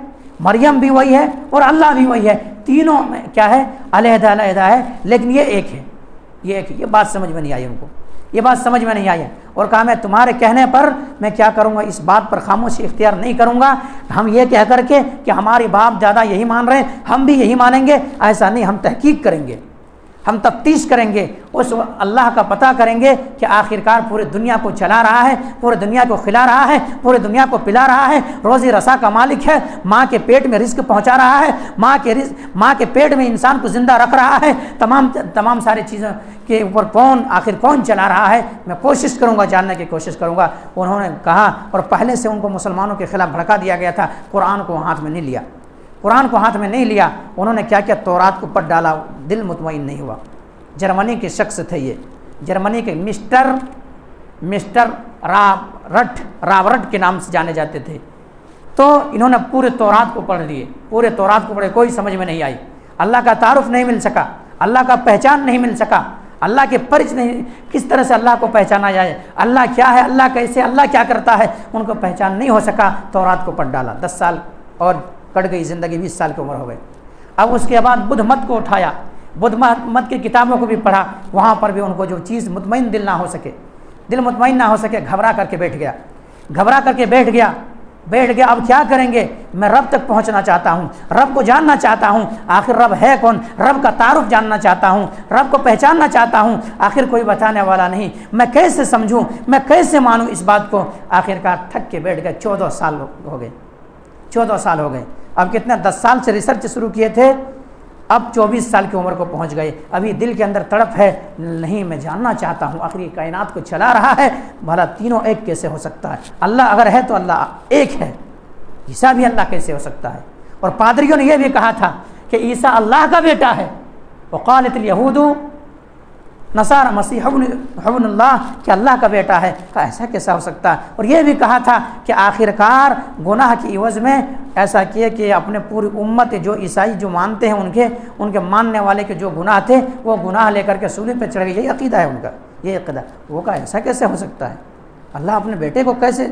S1: مریم بھی وہی ہے اور اللہ بھی وہی ہے، تینوں میں کیا ہے، علیحدہ ہے، لیکن یہ ایک ہے، یہ بات سمجھ میں نہیں آئی ان کو، یہ بات سمجھ میں نہیں آئی ہے۔ اور کہا میں تمہارے کہنے پر میں کیا کروں گا، اس بات پر خاموشی اختیار نہیں کروں گا۔ ہم یہ کہہ کر کے کہ ہمارے باپ دادا یہی مان رہے ہیں، ہم بھی یہی مانیں گے، ایسا نہیں، ہم تحقیق کریں گے، ہم تفتیش کریں گے، اس اللہ کا پتہ کریں گے کہ آخرکار پورے دنیا کو چلا رہا ہے، پورے دنیا کو کھلا رہا ہے، پورے دنیا کو پلا رہا ہے، روزی رسا کا مالک ہے، ماں کے پیٹ میں رزق پہنچا رہا ہے، ماں کے پیٹ میں انسان کو زندہ رکھ رہا ہے، تمام ساری چیزوں کے اوپر کون چلا رہا ہے، میں کوشش کروں گا، جاننے کی کوشش کروں گا۔ انہوں نے کہا، اور پہلے سے ان کو مسلمانوں کے خلاف بھڑکا دیا گیا تھا، قرآن کو ہاتھ میں نہیں لیا، انہوں نے کیا تورات کو پڑھ ڈالا، دل مطمئن نہیں ہوا۔ جرمنی کے شخص تھے یہ، جرمنی کے مسٹر رابرٹ کے نام سے جانے جاتے تھے۔ تو انہوں نے پورے تورات کو پڑھ لیے، کوئی سمجھ میں نہیں آئی، اللہ کا تعارف نہیں مل سکا، اللہ کا پہچان نہیں مل سکا، اللہ کے پرچ نہیں، کس طرح سے اللہ کو پہچانا جائے، اللہ کیا ہے، اللہ کیسے، اللہ کیا کرتا ہے، ان کو پہچان نہیں ہو سکا۔ تورات کو پڑھ ڈالا، 10 سال اور کٹ گئی زندگی، 20 سال کی عمر ہو گئی۔ اب اس کے بعد بدھ مت کو اٹھایا، بدھ مت کی کتابوں کو بھی پڑھا، وہاں پر بھی ان کو جو چیز دل مطمئن نہ ہو سکے، گھبرا کر کے بیٹھ گیا۔ اب کیا کریں گے، میں رب تک پہنچنا چاہتا ہوں، رب کو جاننا چاہتا ہوں، آخر رب ہے کون، رب کا تعارف جاننا چاہتا ہوں، رب کو پہچاننا چاہتا ہوں، آخر کوئی بتانے والا نہیں، میں کیسے سمجھوں، میں کیسے مانوں اس بات کو۔ آخرکار تھک کے بیٹھ گئے، 14 سال ہو گئے۔ اب کتنے 10 سال سے ریسرچ شروع کیے تھے، اب 24 سال کی عمر کو پہنچ گئے۔ ابھی دل کے اندر تڑپ ہے، نہیں میں جاننا چاہتا ہوں، آخری کائنات کو چلا رہا ہے، بھلا تینوں ایک کیسے ہو سکتا ہے، اللہ اگر ہے تو اللہ ایک ہے، عیسیٰ بھی اللہ کیسے ہو سکتا ہے۔ اور پادریوں نے یہ بھی کہا تھا کہ عیسیٰ اللہ کا بیٹا ہے، وقالت الیہود نصارى مسیح ابن اللہ، کہ اللہ کا بیٹا ہے، کہ ایسا کیسا ہو سکتا ہے۔ اور یہ بھی کہا تھا کہ آخرکار گناہ کی عوض میں ایسا کیے کہ اپنے پوری امت جو عیسائی جو مانتے ہیں، ان کے ماننے والے کے جو گناہ تھے وہ گناہ لے کر کے صلیب پہ چڑھ گئے، یہی عقیدہ ہے ان کا، یہ عقیدہ۔ وہ کہا ایسا کیسے ہو سکتا ہے، اللہ اپنے بیٹے کو کیسے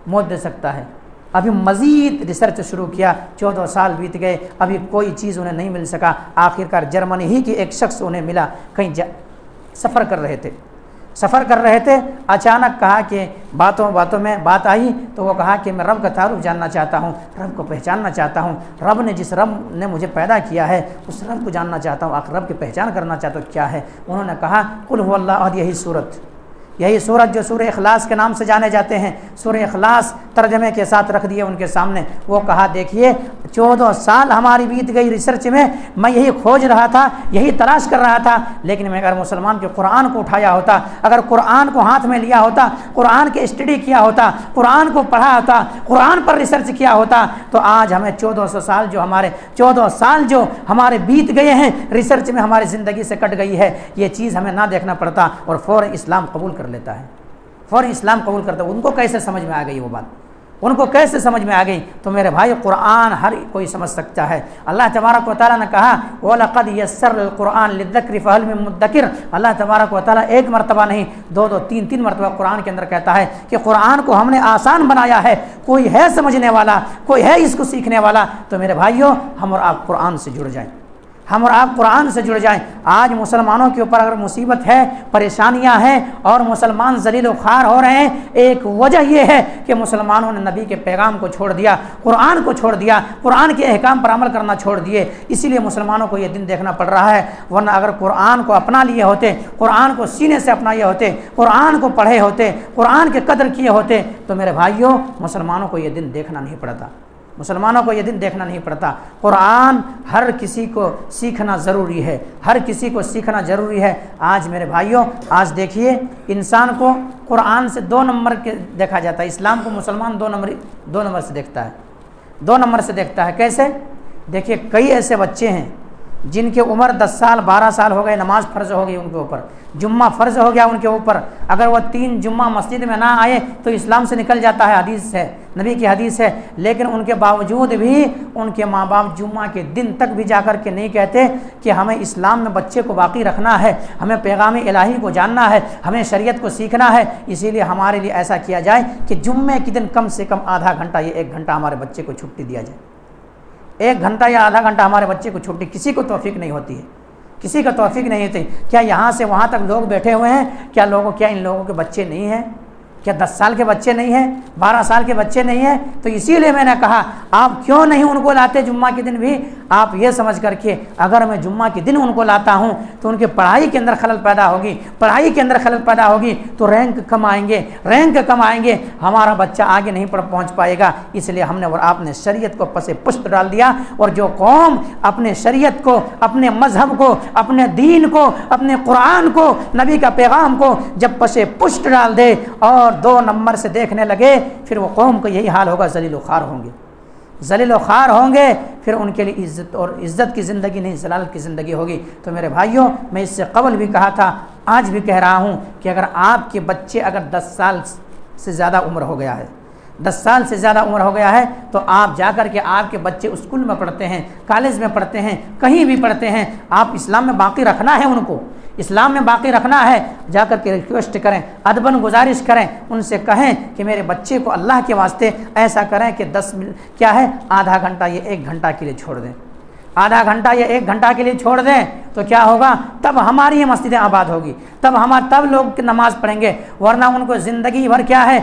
S1: موت دے سکتا ہے۔ ابھی مزید ریسرچ شروع کیا، 14 سال بیت گئے، ابھی کوئی چیز انہیں نہیں مل سکا۔ آخرکار جرمنی ہی کی ایک شخص انہیں ملا، کہیں سفر کر رہے تھے، سفر کر رہے تھے، اچانک کہا کہ باتوں میں بات آئی تو وہ کہا کہ میں رب کا تعارف جاننا چاہتا ہوں، رب کو پہچاننا چاہتا ہوں، جس رب نے مجھے پیدا کیا ہے اس رب کو جاننا چاہتا ہوں، آخر رب کی پہچان کرنا چاہتا ہوں کیا ہے۔ انہوں نے کہا قل هو اللہ احد، یہی سورت جو سورہ اخلاص کے نام سے جانے جاتے ہیں، سورہ اخلاص ترجمے کے ساتھ رکھ دیے ان کے سامنے۔ وہ کہا دیکھیے 14 سال ہماری بیت گئی ریسرچ میں یہی کھوج رہا تھا، یہی تلاش کر رہا تھا، لیکن میں اگر مسلمان کے قرآن کو اٹھایا ہوتا، اگر قرآن کو ہاتھ میں لیا ہوتا، قرآن کی اسٹڈی کیا ہوتا، قرآن کو پڑھا ہوتا، قرآن پر ریسرچ کیا ہوتا، تو آج ہمیں 14 سال جو ہمارے بیت گئے ہیں ریسرچ میں ہماری زندگی سے کٹ گئی ہے، یہ چیز ہمیں نہ دیکھنا پڑتا اور فوراً اسلام قبول کر لیتا ہے، فوراً اسلام قبول کرتا ہے۔ ان کو کیسے سمجھ میں آ گئی وہ بات، ان کو کیسے سمجھ میں آ گئی؟ تو میرے بھائی قرآن ہر کوئی سمجھ سکتا ہے۔ اللہ تبارک و تعالیٰ نے کہا وَلَقَدْ يَسَّرْنَا الْقُرْآنَ لِلذِّكْرِ فَهَلْ مِن مُدَّكِرٍ۔ اللہ تبارک و تعالیٰ ایک مرتبہ نہیں، دو تین مرتبہ قرآن کے اندر کہتا ہے کہ قرآن کو ہم نے آسان بنایا ہے، کوئی ہے سمجھنے والا، کوئی ہے اس کو سیکھنے والا۔ تو میرے بھائیوں ہم اور آپ قرآن سے جڑ جائیں، ہم اور آپ قرآن سے جڑ جائیں۔ آج مسلمانوں کے اوپر اگر مصیبت ہے، پریشانیاں ہیں اور مسلمان ذلیل و خوار ہو رہے ہیں، ایک وجہ یہ ہے کہ مسلمانوں نے نبی کے پیغام کو چھوڑ دیا، قرآن کو چھوڑ دیا، قرآن کے احکام پر عمل کرنا چھوڑ دیے، اسی لیے مسلمانوں کو یہ دن دیکھنا پڑ رہا ہے۔ ورنہ اگر قرآن کو اپنا لیے ہوتے، قرآن کو سینے سے اپنائے ہوتے، قرآن کو پڑھے ہوتے، قرآن کے قدر کیے ہوتے، تو میرے بھائیوں مسلمانوں کو یہ دن دیکھنا نہیں پڑتا، مسلمانوں کو یہ دن دیکھنا نہیں پڑتا۔ قرآن ہر کسی کو سیکھنا ضروری ہے، ہر کسی کو سیکھنا ضروری ہے۔ آج میرے بھائیوں آج دیکھیے انسان کو قرآن سے 2 نمبر کے دیکھا جاتا ہے، اسلام کو مسلمان 2 نمبر سے دیکھتا ہے، 2 نمبر سے دیکھتا ہے۔ کیسے؟ دیکھیے کئی ایسے بچے ہیں جن کی عمر 10 سال 12 سال ہو گئے، نماز فرض ہو گئی ان کے اوپر، جمعہ فرض ہو گیا ان کے اوپر، اگر وہ 3 جمعہ مسجد میں نہ آئے تو اسلام سے نکل جاتا ہے، حدیث ہے، نبی کی حدیث ہے۔ لیکن ان کے باوجود بھی ان کے ماں باپ جمعہ کے دن تک بھی جا کر کے نہیں کہتے کہ ہمیں اسلام میں بچے کو باقی رکھنا ہے، ہمیں پیغام الہی کو جاننا ہے، ہمیں شریعت کو سیکھنا ہے۔ اسی لیے ہمارے لیے ایسا کیا جائے کہ جمعے کے دن کم سے کم آدھا گھنٹہ یا 1 گھنٹہ ہمارے بچے کو چھٹی دیا جائے، 1 گھنٹہ یا آدھا گھنٹہ ہمارے بچے کو چھٹی۔ کسی کو توفیق نہیں ہوتی ہے، کسی کا توفیق نہیں ہوتی۔ کیا یہاں سے وہاں تک لوگ بیٹھے ہوئے ہیں، کیا ان لوگوں کے بچے نہیں ہیں؟ کیا 10 سال کے بچے نہیں ہیں، 12 سال کے بچے نہیں ہیں؟ تو اسی لیے میں نے کہا آپ کیوں نہیں ان کو لاتے جمعہ کے دن بھی؟ آپ یہ سمجھ کر کے اگر میں جمعہ کے دن ان کو لاتا ہوں تو ان کے پڑھائی کے اندر خلل پیدا ہوگی، پڑھائی کے اندر خلل پیدا ہوگی تو رینک کم آئیں گے، ہمارا بچہ آگے نہیں پہنچ پائے گا۔ اس لیے ہم نے اور آپ نے شریعت کو پس پشت ڈال دیا، اور جو قوم اپنے شریعت کو، اپنے مذہب کو، اپنے دین کو، اپنے قرآن کو، نبی کا پیغام کو جب پس پشت ڈال دے اور 2 نمبر سے دیکھنے لگے، پھر وہ قوم کو یہی حال ہوگا، ذلیل و خوار ہوں گے، پھر ان کے لیے عزت کی زندگی نہیں، ذلالت کی زندگی ہوگی۔ تو میرے بھائیوں میں اس سے قبل بھی کہا تھا، آج بھی کہہ رہا ہوں کہ اگر آپ کے بچے اگر 10 سال سے زیادہ عمر ہو گیا ہے، 10 سال سے زیادہ عمر ہو گیا ہے، تو آپ جا کر کے آپ کے بچے اسکول میں پڑھتے ہیں، کالج میں پڑھتے ہیں، کہیں بھی پڑھتے ہیں، آپ اسلام میں باقی رکھنا ہے، ان کو اسلام میں باقی رکھنا ہے، جا کر کے ریکویسٹ کریں، ادباً گزارش کریں، ان سے کہیں کہ میرے بچے کو اللہ کے واسطے ایسا کریں کہ 10 منٹ کیا ہے، آدھا گھنٹہ یا 1 گھنٹہ کے لیے چھوڑ دیں، آدھا گھنٹہ یا 1 گھنٹہ کے لیے چھوڑ دیں، تو کیا ہوگا؟ تب ہماری یہ مسجدیں آباد ہوگی، تب لوگ نماز پڑھیں گے۔ ورنہ ان کو زندگی بھر کیا ہے،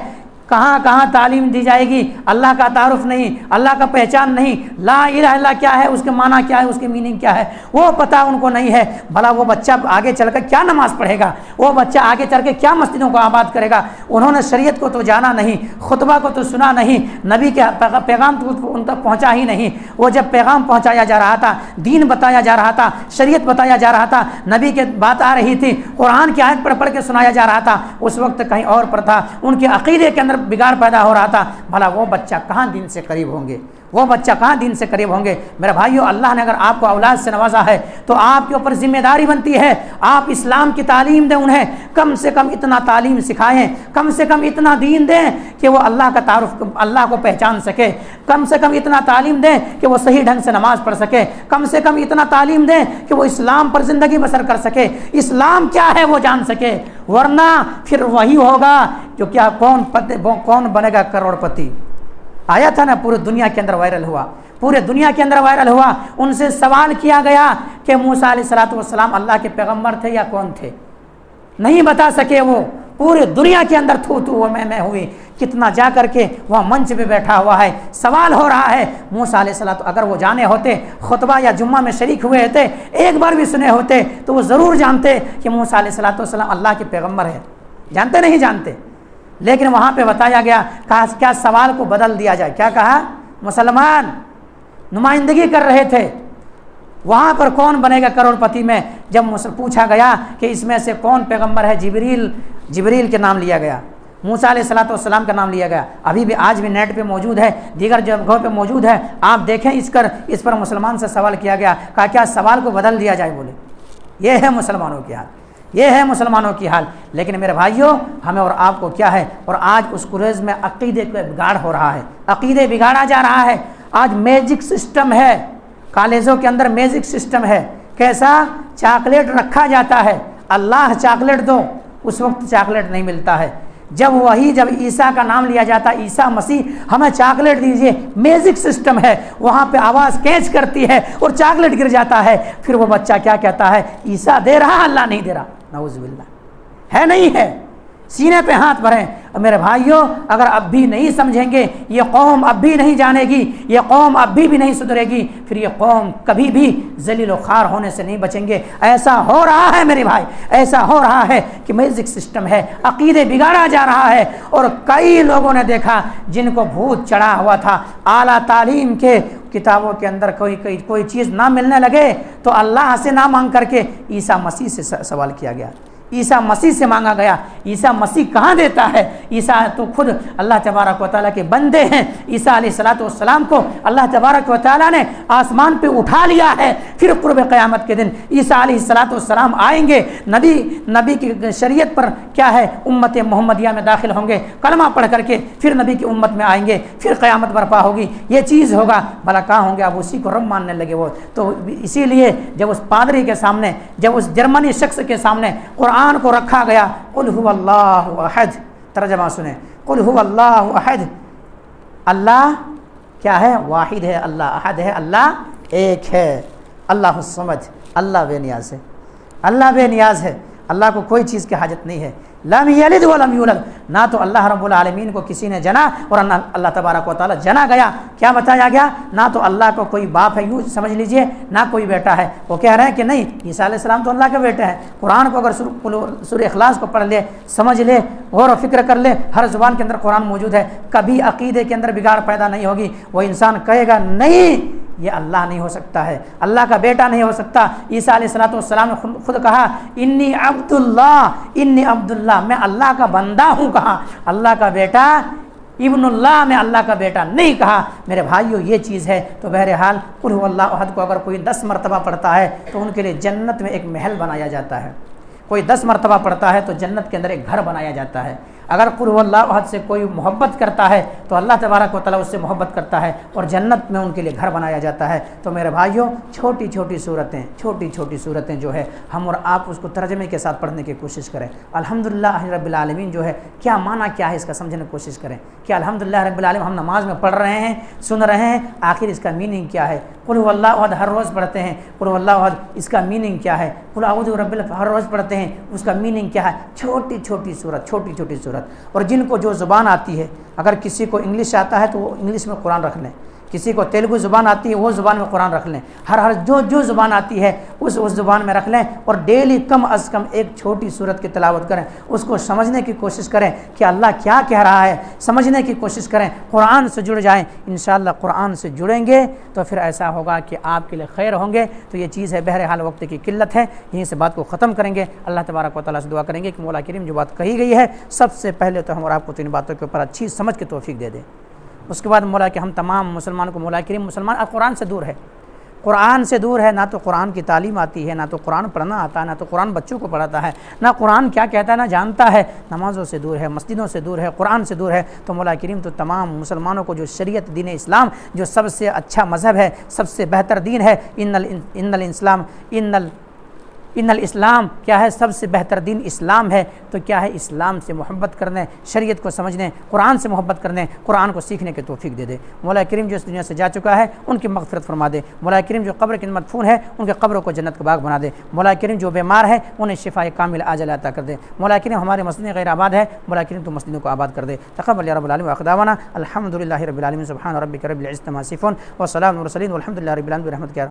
S1: کہاں تعلیم دی جائے گی، اللہ کا تعارف نہیں، اللہ کا پہچان نہیں، لا الہ الا کیا ہے، اس کے معنی کیا ہے، اس کی میننگ کیا ہے، وہ پتہ ان کو نہیں ہے۔ بھلا وہ بچہ آگے چل کر کیا نماز پڑھے گا، وہ بچہ آگے چل کے کیا مسجدوں کو آباد کرے گا؟ انہوں نے شریعت کو تو جانا نہیں، خطبہ کو تو سنا نہیں، نبی کے پیغام تو ان تک پہنچا ہی نہیں۔ وہ جب پیغام پہنچایا جا رہا تھا، دین بتایا جا رہا تھا، شریعت بتایا جا رہا تھا، نبی کے بات آ رہی تھی، قرآن کی آیت پڑھ کے سنایا جا رہا تھا، اس وقت کہیں اور پر تھا، ان کے عقیدے کے اندر بگاڑ پیدا ہو رہا تھا۔ بھلا وہ بچہ کہاں دین سے قریب ہوں گے، میرے بھائیو اللہ نے اگر آپ کو اولاد سے نوازا ہے تو آپ کے اوپر ذمہ داری بنتی ہے، آپ اسلام کی تعلیم دیں، انہیں کم سے کم اتنا تعلیم سکھائیں، کم سے کم اتنا دین دیں کہ وہ اللہ کا تعارف، اللہ کو پہچان سکے، کم سے کم اتنا تعلیم دیں کہ وہ صحیح ڈھنگ سے نماز پڑھ سکے، کم سے کم اتنا تعلیم دیں کہ وہ اسلام پر زندگی بسر کر سکے، اسلام کیا ہے وہ جان سکے۔ ورنہ پھر وہی ہوگا جو کیا کون بنے گا کروڑ پتی، آیا تھا نا، پوری دنیا کے اندر وائرل ہوا، ان سے سوال کیا گیا کہ موسیٰ علیہ الصلوۃ والسلام اللہ کے پیغمبر تھے یا کون تھے؟ نہیں بتا سکے، وہ پورے دنیا کے اندر تھو وہ میں ہوئی، کتنا جا کر کے وہاں منچ پہ بیٹھا ہوا ہے، سوال ہو رہا ہے۔ موسیٰ علیہ السلام اگر وہ جانے ہوتے، خطبہ یا جمعہ میں شریک ہوئے ہوتے، ایک بار بھی سنے ہوتے تو وہ ضرور جانتے کہ موسیٰ علیہ السلام اللہ کے پیغمبر ہے، جانتے نہیں جانتے؟ لیکن وہاں پہ بتایا گیا، کہا کیا سوال کو بدل دیا جائے، کیا کہا؟ مسلمان نمائندگی کر رہے تھے، وہاں پر کون بنے گا کروڑ پتی میں؟ جب پوچھا گیا کہ اس میں سے کون پیغمبر ہے، جبریل کے نام لیا گیا، موسیٰ علیہ السلام کا نام لیا گیا۔ ابھی بھی آج بھی نیٹ پہ موجود ہے، دیگر جگہوں پہ موجود ہے، آپ دیکھیں اس پر مسلمان سے سوال کیا گیا، کہا کیا سوال کو بدل دیا جائے؟ بولے یہ ہے مسلمانوں کی حال، یہ ہے مسلمانوں کی حال۔ لیکن میرے بھائیوں، ہمیں اور آپ کو کیا ہے؟ اور آج اس کوریز میں عقیدے کا بگاڑ ہو رہا ہے، عقیدے بگاڑا جا رہا ہے۔ آج میجک سسٹم ہے، کالجوں کے اندر میجک سسٹم ہے۔ کیسا؟ چاکلیٹ رکھا جاتا ہے، اللہ چاکلیٹ دو، اس وقت چاکلیٹ نہیں ملتا ہے۔ جب عیسیٰ کا نام لیا جاتا ہے، عیسیٰ مسیح ہمیں چاکلیٹ دیجئے، میجک سسٹم ہے، وہاں پہ آواز کیچ کرتی ہے اور چاکلیٹ گر جاتا ہے۔ پھر وہ بچہ کیا کہتا ہے؟ عیسیٰ دے رہا، اللہ نہیں دے رہا۔ نعوذ باللہ، ہے نہیں ہے؟ سینے پہ ہاتھ بھریں۔ اور میرے بھائیوں، اگر اب بھی نہیں سمجھیں گے، یہ قوم اب بھی نہیں جانے گی، یہ قوم اب بھی نہیں سدھرے گی، پھر یہ قوم کبھی بھی ذلیل و خوار ہونے سے نہیں بچیں گے۔ ایسا ہو رہا ہے میرے بھائی، ایسا ہو رہا ہے کہ میوزک سسٹم ہے، عقیدے بگاڑا جا رہا ہے۔ اور کئی لوگوں نے دیکھا جن کو بھوت چڑھا ہوا تھا، اعلیٰ تعلیم کے کتابوں کے اندر کوئی چیز نہ ملنے لگے تو اللہ سے نہ مانگ کر کے عیسیٰ مسیح سے سوال کیا گیا، عیسیٰ مسیح سے مانگا گیا۔ عیسیٰ مسیح کہاں دیتا ہے؟ عیسیٰ تو خود اللہ تبارک و تعالیٰ کے بندے ہیں۔ عیسیٰ علیہ السلام کو اللہ تبارک و تعالیٰ نے آسمان پہ اٹھا لیا ہے۔ پھر قرب قیامت کے دن عیسیٰ علیہ السلام آئیں گے، نبی کی شریعت پر کیا ہے، امت محمدیہ میں داخل ہوں گے، کلمہ پڑھ کر کے پھر نبی کی امت میں آئیں گے، پھر قیامت برپا ہوگی، یہ چیز ہوگا۔ بھلا کہاں ہوں گے؟ اب اسی کو رب ماننے لگے وہ تو۔ اسی لیے جب اس پادری کے سامنے، جب اس جرمنی شخص کے سامنے قرآن کو رکھا گیا، قل هو اللہ احد، ترجمہ سنیں، قل هو اللہ احد، اللہ کیا ہے؟ واحد ہے، اللہ احد ہے، اللہ ایک ہے، اللہ الصمد، اللہ بے نیاز ہے، اللہ بے نیاز ہے، اللہ کو کوئی چیز کی حاجت نہیں ہے۔ لم یلد ولم یولد، نہ تو اللہ رب العالمین کو کسی نے جنا اور نہ اللہ تبارک و تعالیٰ جنا گیا۔ کیا بتایا گیا؟ نہ تو اللہ کو کوئی باپ ہے، یوں سمجھ لیجئے، نہ کوئی بیٹا ہے۔ وہ کہہ رہے ہیں کہ نہیں، عیسیٰ علیہ السلام تو اللہ کے بیٹے ہیں۔ قرآن کو اگر سورہ اخلاص کو پڑھ لے، سمجھ لے، غور و فکر کر لے، ہر زبان کے اندر قرآن موجود ہے، کبھی عقیدے کے اندر بگاڑ پیدا نہیں ہوگی۔ وہ انسان کہے گا نہیں، یہ اللہ نہیں ہو سکتا ہے، اللہ کا بیٹا نہیں ہو سکتا۔ عیسیٰ علیہ السلام نے خود کہا، انی عبداللہ، میں اللہ کا بندہ ہوں، کہا اللہ کا بیٹا، ابن اللہ، میں اللہ کا بیٹا نہیں کہا۔ میرے بھائیو، یہ چیز ہے۔ تو بہرحال قل هو اللہ احد کو اگر کوئی 10 مرتبہ پڑھتا ہے تو ان کے لیے جنت میں ایک محل بنایا جاتا ہے۔ کوئی 10 مرتبہ پڑھتا ہے تو جنت کے اندر ایک گھر بنایا جاتا ہے۔ اگر قل هو اللہ احد سے کوئی محبت کرتا ہے تو اللہ تبارک و تعالیٰ اس سے محبت کرتا ہے اور جنت میں ان کے لیے گھر بنایا جاتا ہے۔ تو میرے بھائیوں، چھوٹی چھوٹی صورتیں جو ہے ہم اور آپ اس کو ترجمے کے ساتھ پڑھنے کی کوشش کریں۔ الحمدللہ رب العالمین جو ہے کیا معنی کیا ہے اس کا سمجھنے کی کوشش کریں کہ الحمدللہ رب العالمین ہم نماز میں پڑھ رہے ہیں، سن رہے ہیں، آخر اس کا میننگ کیا ہے؟ قل هو اللہ احد ہر روز پڑھتے ہیں، قل هو اللہ احد اس کا میننگ کیا ہے؟ قل اعوذ برب الفلق ہر روز پڑھتے ہیں، اس کا میننگ کیا ہے؟ چھوٹی چھوٹی صورت۔ اور جن کو جو زبان آتی ہے، اگر کسی کو انگلش آتا ہے تو وہ انگلش میں قرآن رکھ لیں، کسی کو تیلگو زبان آتی ہے وہ زبان میں قرآن رکھ لیں، ہر جو زبان آتی ہے اس زبان میں رکھ لیں، اور ڈیلی کم از کم ایک چھوٹی صورت کی تلاوت کریں، اس کو سمجھنے کی کوشش کریں کہ اللہ کیا کہہ رہا ہے، سمجھنے کی کوشش کریں، قرآن سے جڑ جائیں۔ انشاءاللہ قرآن سے جڑیں گے تو پھر ایسا ہوگا کہ آپ کے لیے خیر ہوں گے۔ تو یہ چیز ہے، بہرحال وقت کی قلت ہے، یہیں سے بات کو ختم کریں گے۔ اللہ تبارک و تعالیٰ سے دعا کریں گے کہ مولا کریم جو بات کہی گئی ہے، سب سے پہلے تو ہم اور آپ کو 3 باتوں کے اوپر اچھی سمجھ کے توفیق دے دیں۔ اس کے بعد مولا کہ ہم تمام مسلمانوں کو، مولا کریم مسلمان اب قرآن سے دور ہے، نہ تو قرآن کی تعلیم آتی ہے، نہ تو قرآن پڑھنا آتا ہے، نہ تو قرآن بچوں کو پڑھاتا ہے، نہ قرآن کیا کہتا ہے نہ جانتا ہے، نمازوں سے دور ہے، مسجدوں سے دور ہے، قرآن سے دور ہے۔ تو مولا کریم تو تمام مسلمانوں کو جو شریعت دین اسلام جو سب سے اچھا مذہب ہے، سب سے بہتر دین ہے، ان الاسلام کیا ہے، سب سے بہتر دین اسلام ہے، تو کیا ہے اسلام سے محبت کرنے، شریعت کو سمجھنے، قرآن سے محبت کرنے، قرآن کو سیکھنے کی توفیق دے دے۔ مولا کریم جو اس دنیا سے جا چکا ہے ان کی مغفرت فرما دے۔ مولا کریم جو قبر کے مدفون ہے ان کے قبروں کو جنت کا باغ بنا دے۔ مولا کریم جو بیمار ہے انہیں شفاء کامل عاجل عطا کر دے۔ مولا کریم ہمارے مسجد غیر آباد ہے، مولا کریم تو مسجدوں کو آباد کر دے۔ تقبل یا رب العالمین وآخر دعوانا الحمدللہ رب العالمین، سبحان ربک رب العزة عما یصفون وسلام علی المرسلین والحمد للہ رب العالمین برحمتک۔